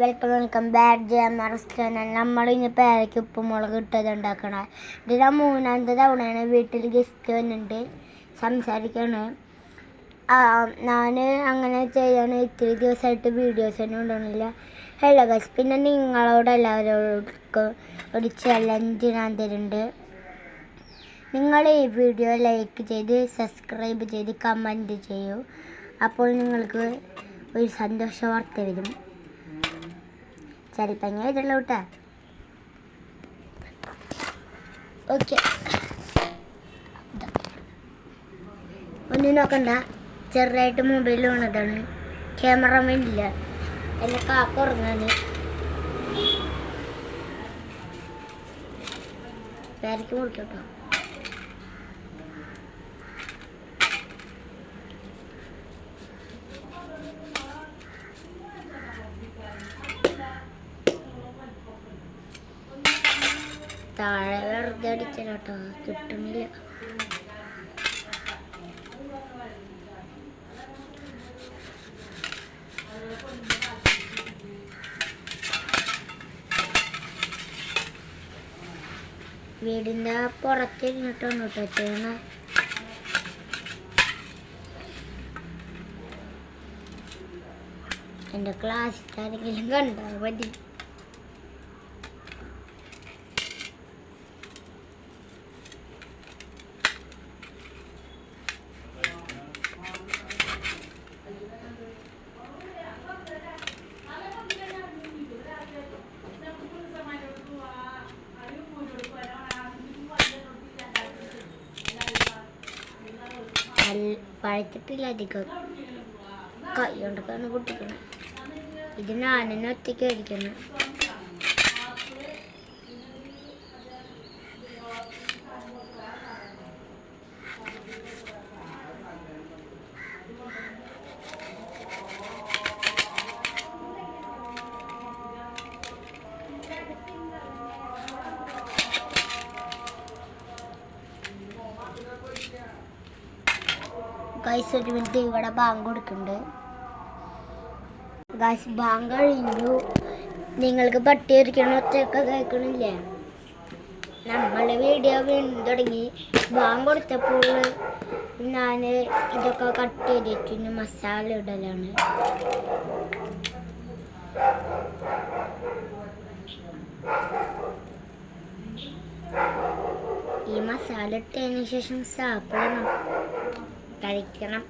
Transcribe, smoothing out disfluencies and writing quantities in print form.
Welcome back ജാമറസ്റ്റാനാൽ നമ്മൾ ഇനി പേരയ്ക്ക് ഉപ്പുമുളക് ഇട്ടത് ഉണ്ടാക്കണം. ഇത് മൂന്നാമത്തെ തവണയാണ് വീട്ടിൽ ഗസ്റ്റ് വന്നിട്ട് സംസാരിക്കുകയാണ്. ഞാൻ അങ്ങനെ ചെയ്യാണ്. ഇത്തിരി ദിവസമായിട്ട് വീഡിയോസ് ഒന്നും ഉണ്ടാകുന്നില്ല. ഹലോ ഗൈസ്, പിന്നെ നിങ്ങളോട് എല്ലാവരോടും ഒരു ചലഞ്ച് ഞാൻ തരുന്നുണ്ട്. നിങ്ങൾ ഈ വീഡിയോ ലൈക്ക് ചെയ്ത് സബ്സ്ക്രൈബ് ചെയ്ത് കമൻറ്റ് ചെയ്യൂ. അപ്പോൾ നിങ്ങൾക്ക് ഒരു സന്തോഷ വാർത്ത വരും. ചിലപ്പോൾ ഞാൻ ഇതുള്ള കേട്ടോ. ഓക്കെ, ഒന്നും നോക്കണ്ട, ചെറുതായിട്ട് മൊബൈൽ വീണതാണ്. ക്യാമറമാൻ ഇല്ല, എന്നെ കാക്ക ഉറങ്ങാന്. പേരയ്ക്ക് മുറിക്കട്ടോ. താഴെ വെറുതെ അടിച്ചല്ലോ, കിട്ടുന്നില്ല. വീടിൻ്റെ പുറത്തിരുന്നിട്ടാണ് കേട്ടോ ചെയ്യണേ. എൻ്റെ ക്ലാസ്സിൽ ആരെങ്കിലും കണ്ടാൽ മതി. പഴത്തിട്ടില്ല, അധികം കൈ കൊണ്ടൊക്കെയാണ് പൊട്ടിക്കണം. ഇത് ഞാനെന്നെ ഒറ്റയ്ക്ക് അടിക്കണം. ഗൈസ്, ഒരു മിനിറ്റ്, ഇവിടെ ബാങ്ക് കൊടുക്കുന്നുണ്ട്. ഗൈസ്, ബാങ്ക് കഴിഞ്ഞു. നിങ്ങൾക്ക് പട്ടി ഒരിക്കണ ഒറ്റയൊക്കെ കേൾക്കണില്ലേ? നമ്മളെ വീഡിയോ വീണ്ടും തുടങ്ങി. ബാങ്ക് കൊടുത്തപ്പോൾ ഞാൻ ഇതൊക്കെ കട്ട് ചെയ്തിട്ട് മസാല ഇടലാണ്. ഈ മസാല ഇട്ടതിന് ശേഷം സാപ്പിടണം, കഴിക്കണം.